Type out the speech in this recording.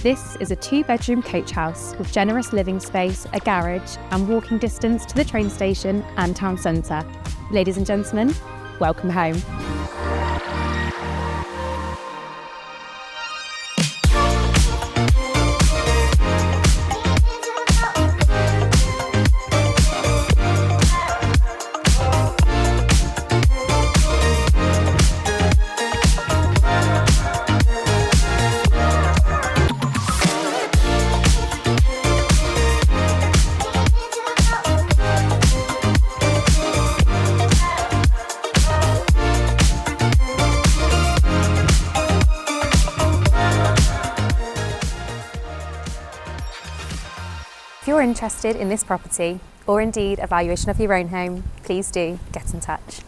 This is a 2-bedroom coach house with generous living space, a garage and walking distance to the train station and town centre. Ladies and gentlemen, welcome home. If you're interested in this property, or indeed a valuation of your own home, please do get in touch.